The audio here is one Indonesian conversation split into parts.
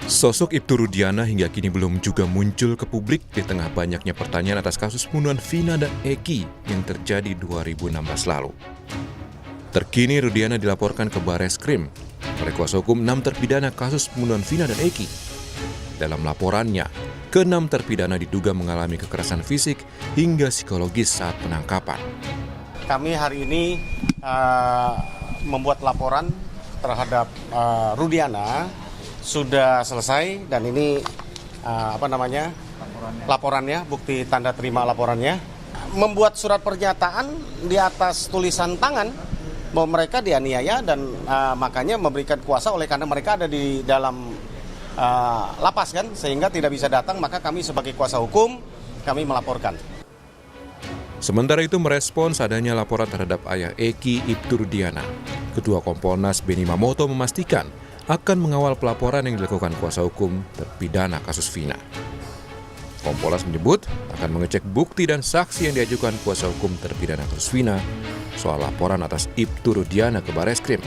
Sosok Ibtu Rudiana hingga kini belum juga muncul ke publik di tengah banyaknya pertanyaan atas kasus pembunuhan Vina dan Eki yang terjadi 2016 lalu. Terkini Rudiana dilaporkan ke Bareskrim oleh kuasa hukum 6 terpidana kasus pembunuhan Vina dan Eki. Dalam laporannya, ke-6 terpidana diduga mengalami kekerasan fisik hingga psikologis saat penangkapan. Kami hari ini membuat laporan terhadap Rudiana sudah selesai dan ini laporannya, bukti tanda terima laporannya. Membuat surat pernyataan di atas tulisan tangan bahwa mereka dianiaya dan makanya memberikan kuasa oleh karena mereka ada di dalam lapas kan, sehingga tidak bisa datang, maka kami sebagai kuasa hukum kami melaporkan. Sementara itu merespons adanya laporan terhadap ayah Eki, Ibtu Rudiana. Ketua Kompolnas Beni Mamoto memastikan akan mengawal pelaporan yang dilakukan kuasa hukum terpidana kasus Vina. Kompolnas menyebut akan mengecek bukti dan saksi yang diajukan kuasa hukum terpidana kasus Vina soal laporan atas Ibtu Rudiana ke Bareskrim,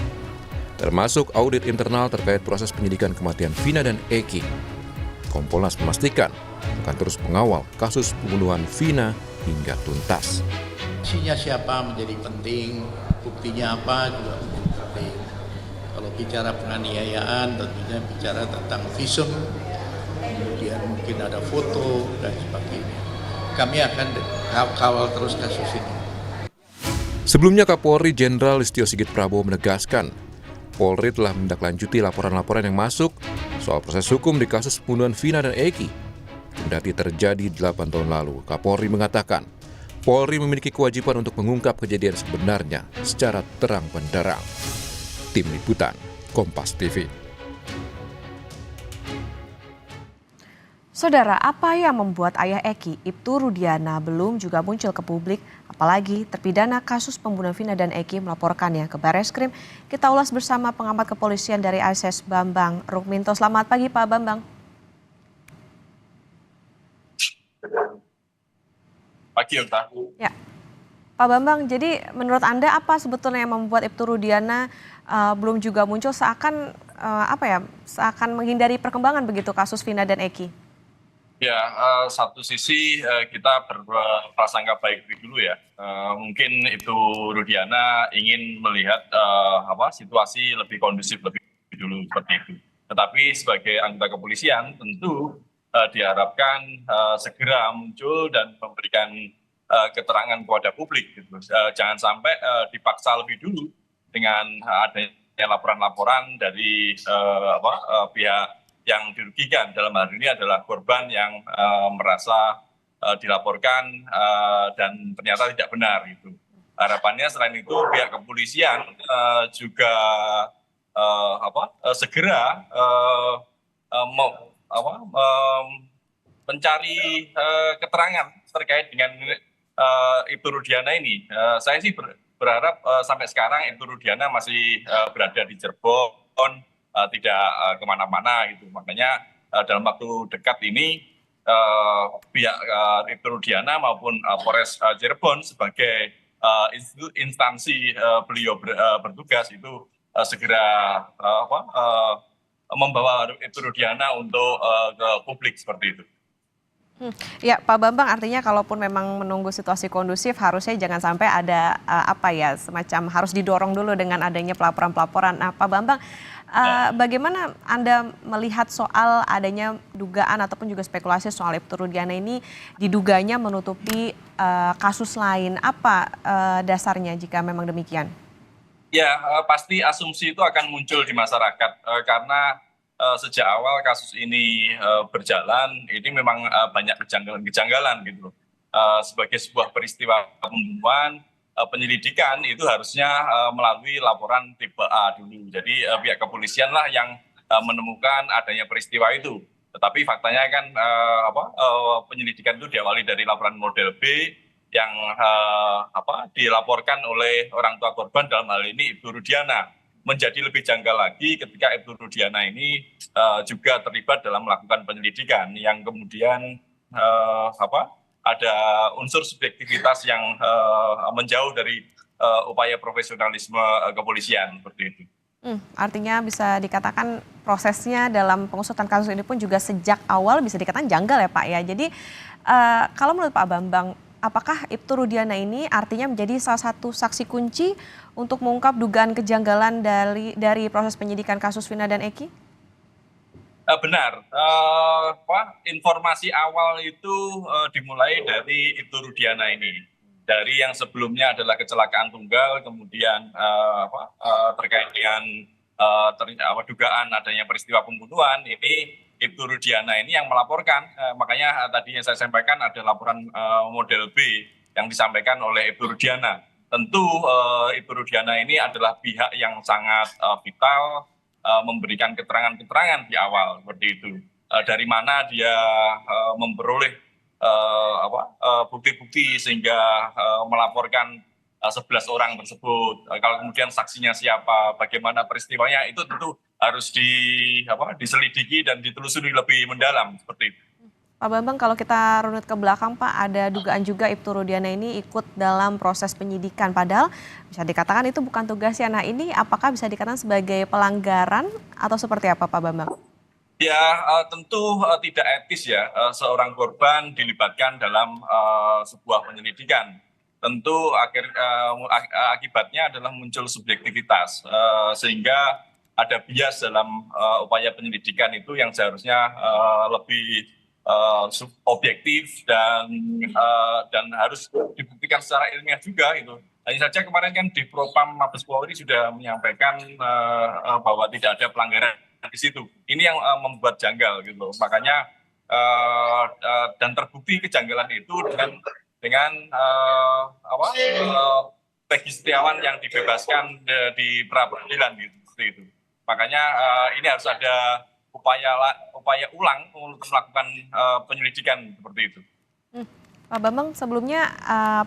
termasuk audit internal terkait proses penyidikan kematian Vina dan Eki. Kompolnas memastikan akan terus mengawal kasus pembunuhan Vina hingga tuntas. Saksinya siapa menjadi penting, buktinya apa juga menjadi penting. Kalau bicara penganiayaan tentunya bicara tentang visum, kemudian mungkin ada foto dan sebagainya. Kami akan kawal terus kasus ini. Sebelumnya Kapolri Jenderal Listio Sigit Prabowo menegaskan, Polri telah menindaklanjuti laporan-laporan yang masuk soal proses hukum di kasus pembunuhan Vina dan Eki. Kendati terjadi 8 tahun lalu, Kapolri mengatakan, Polri memiliki kewajiban untuk mengungkap kejadian sebenarnya secara terang benderang. Tim Liputan, Kompas TV. Saudara, apa yang membuat ayah Eki, Ibtu Rudiana, belum juga muncul ke publik? Apalagi terpidana kasus pembunuhan Vina dan Eki melaporkannya ke Bareskrim. Kita ulas bersama pengamat kepolisian dari ASS Bambang Rukminto. Selamat pagi Pak Bambang. Pagi, Yonta. Ya, Pak Bambang, jadi menurut Anda apa sebetulnya yang membuat Ibtu Rudiana belum juga muncul seakan seakan menghindari perkembangan begitu kasus Vina dan Eki? Ya, satu sisi kita berprasangka baik dulu ya. Mungkin itu Rudiana ingin melihat situasi lebih kondusif lebih dulu seperti itu. Tetapi sebagai anggota kepolisian tentu diharapkan segera muncul dan memberikan keterangan kepada publik. Gitu. Jangan sampai dipaksa lebih dulu dengan adanya laporan-laporan dari pihak yang dirugikan. Dalam hal ini adalah korban yang merasa dilaporkan dan ternyata tidak benar. Gitu. Harapannya selain itu pihak kepolisian juga segera mencari keterangan terkait dengan Ibtu Rudiana ini. Saya sih berharap sampai sekarang Ibtu Rudiana masih berada di Cirebon, tidak kemana-mana gitu. Makanya dalam waktu dekat ini pihak Ibtu Rudiana maupun Polres Cirebon sebagai instansi beliau bertugas itu segera membawa Ibtu Rudiana untuk ke publik seperti itu. Ya Pak Bambang, artinya kalaupun memang menunggu situasi kondusif harusnya jangan sampai ada semacam harus didorong dulu dengan adanya pelaporan-pelaporan. Nah Pak Bambang, bagaimana Anda melihat soal adanya dugaan ataupun juga spekulasi soal Ibtu Rudiana ini diduganya menutupi kasus lain? Apa dasarnya jika memang demikian? Ya, pasti asumsi itu akan muncul di masyarakat karena sejak awal kasus ini berjalan, ini memang banyak kejanggalan gitu. Sebagai sebuah peristiwa pembunuhan, penyelidikan itu harusnya melalui laporan tipe A dulu. Jadi pihak kepolisian lah yang menemukan adanya peristiwa itu. Tetapi faktanya kan penyelidikan itu diawali dari laporan model B yang dilaporkan oleh orang tua korban, dalam hal ini Ibtu Rudiana. Menjadi lebih janggal lagi ketika Ibtu Rudiana ini juga terlibat dalam melakukan penyelidikan yang kemudian ada unsur subjektivitas yang menjauh dari upaya profesionalisme kepolisian seperti itu. Artinya bisa dikatakan prosesnya dalam pengusutan kasus ini pun juga sejak awal bisa dikatakan janggal ya Pak ya. Jadi kalau menurut Pak Bambang, apakah Ibtu Rudiana ini artinya menjadi salah satu saksi kunci untuk mengungkap dugaan kejanggalan dari proses penyidikan kasus Vina dan Eki? Benar, informasi awal itu dimulai dari Ibtu Rudiana ini. Dari yang sebelumnya adalah kecelakaan tunggal, kemudian terkait dengan dugaan adanya peristiwa pembunuhan, ini Ibtu Rudiana ini yang melaporkan. Makanya tadi yang saya sampaikan ada laporan model B yang disampaikan oleh Ibtu Rudiana. Tentu Ibtu Rudiana ini adalah pihak yang sangat vital, memberikan keterangan-keterangan di awal seperti itu. Dari mana dia memperoleh bukti-bukti sehingga melaporkan 11 orang tersebut. Kalau kemudian saksinya siapa, bagaimana peristiwanya, itu tentu harus diselidiki dan ditelusuri lebih mendalam seperti itu. Pak Bambang, kalau kita runut ke belakang Pak, ada dugaan juga Ibtu Rudiana ini ikut dalam proses penyidikan. Padahal bisa dikatakan itu bukan tugasnya. Nah ini apakah bisa dikatakan sebagai pelanggaran atau seperti apa Pak Bambang? Ya tentu tidak etis ya seorang korban dilibatkan dalam sebuah penyelidikan. Tentu akibatnya adalah muncul subjektivitas sehingga ada bias dalam upaya penyelidikan itu yang seharusnya lebih objektif dan harus dibuktikan secara ilmiah juga itu. Hanya saja kemarin kan di Propam Mabes Polri sudah menyampaikan bahwa tidak ada pelanggaran di situ. Ini yang membuat janggal gitu. Makanya dan terbukti kejanggalan itu dengan Peggy Setiawan yang dibebaskan di pra peradilan gitu seperti itu. Makanya ini harus ada upaya ulang untuk melakukan penyelidikan seperti itu. Pak Bambang, sebelumnya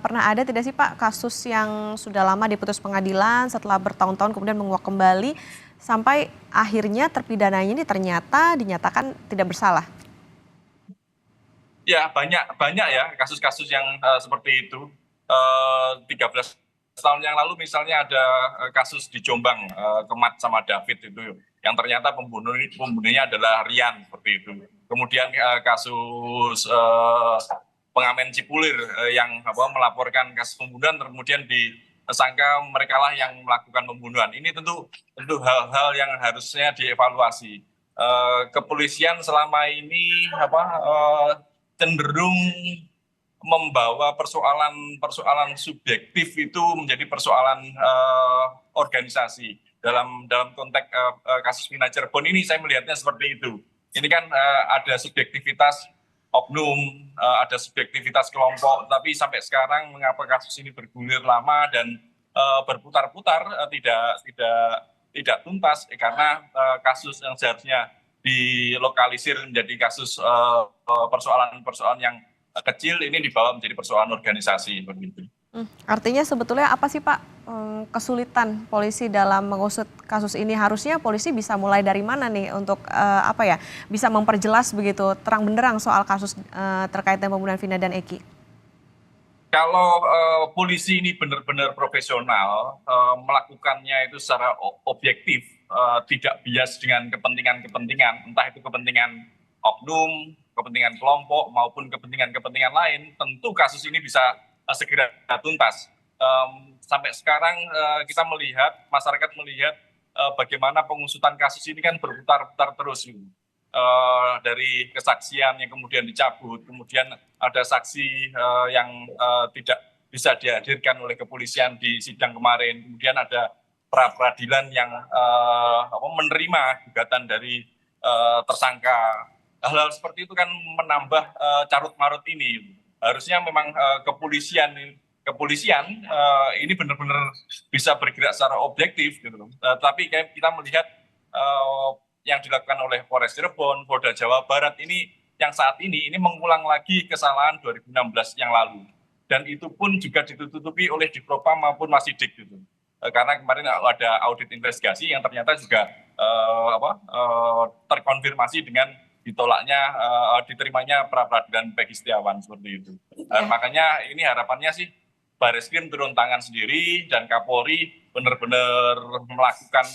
pernah ada tidak sih Pak kasus yang sudah lama diputus pengadilan setelah bertahun-tahun kemudian menguak kembali sampai akhirnya terpidananya ini ternyata dinyatakan tidak bersalah? Ya banyak ya kasus-kasus yang seperti itu. 13 tahun yang lalu misalnya ada kasus di Jombang, Kemat sama David itu yang ternyata pembunuhnya adalah Rian seperti itu. Kemudian kasus pengamen Cipulir yang melaporkan kasus pembunuhan kemudian disangka mereka lah yang melakukan pembunuhan. Ini tentu hal-hal yang harusnya dievaluasi. Kepolisian selama ini cenderung membawa persoalan subjektif itu menjadi persoalan organisasi. Dalam konteks kasus Vina Cirebon ini saya melihatnya seperti itu. Ini kan ada subjektivitas oknum, ada subjektivitas kelompok, tapi sampai sekarang mengapa kasus ini bergulir lama dan berputar-putar tidak tuntas karena kasus yang seharusnya dilokalisir menjadi kasus persoalan-persoalan yang kecil ini dibawa menjadi persoalan organisasi begitu. Artinya sebetulnya apa sih Pak kesulitan polisi dalam mengusut kasus ini? Harusnya polisi bisa mulai dari mana nih untuk bisa memperjelas begitu terang benderang soal kasus terkait dengan pembunuhan Vina dan Eki? Kalau polisi ini benar-benar profesional melakukannya itu secara objektif, tidak bias dengan kepentingan-kepentingan, entah itu kepentingan oknum, kepentingan kelompok maupun kepentingan-kepentingan lain, tentu kasus ini bisa segera tuntas. Sampai sekarang kita melihat, masyarakat melihat bagaimana pengusutan kasus ini kan berputar-putar terus. Dari kesaksian yang kemudian dicabut, kemudian ada saksi yang tidak bisa dihadirkan oleh kepolisian di sidang kemarin, kemudian ada pra peradilan yang menerima gugatan dari tersangka. Hal-hal seperti itu kan menambah carut marut ini. Harusnya memang kepolisian ini benar-benar bisa bergerak secara objektif gitu. Tapi kita melihat yang dilakukan oleh Polres Cirebon, Polda Jawa Barat ini yang saat ini mengulang lagi kesalahan 2016 yang lalu. Dan itu pun juga ditutupi oleh Divpropam maupun Masidik gitu. Karena kemarin ada audit investigasi yang ternyata juga terkonfirmasi dengan diterimanya pra peradilan Peggy Setiawan seperti itu. Makanya ini harapannya sih Barreskrim turun tangan sendiri dan Kapolri benar-benar melakukan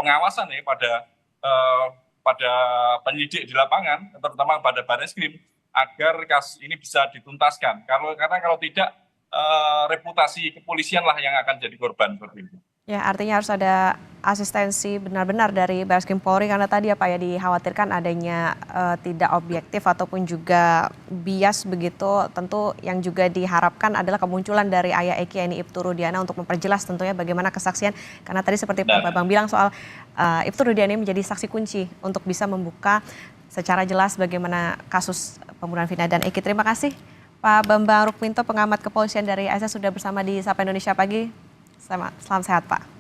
pengawasan ya pada penyidik di lapangan, terutama pada Barreskrim, agar kasus ini bisa dituntaskan. Karena kalau tidak, reputasi kepolisian lah yang akan jadi korban seperti itu. Ya, artinya harus ada asistensi benar-benar dari Barreskrim Polri karena tadi ya Pak ya dikhawatirkan adanya tidak objektif ataupun juga bias begitu. Tentu yang juga diharapkan adalah kemunculan dari ayah Eki ini Ibtu Rudiana untuk memperjelas tentunya bagaimana kesaksian. Karena tadi seperti Pak Bambang bilang soal Ibtu Rudiana ini menjadi saksi kunci untuk bisa membuka secara jelas bagaimana kasus pembunuhan Vina dan Eki. Terima kasih Pak Bambang Rukminto, pengamat kepolisian dari ASN sudah bersama di Sapa Indonesia Pagi. Selamat sehat Pak.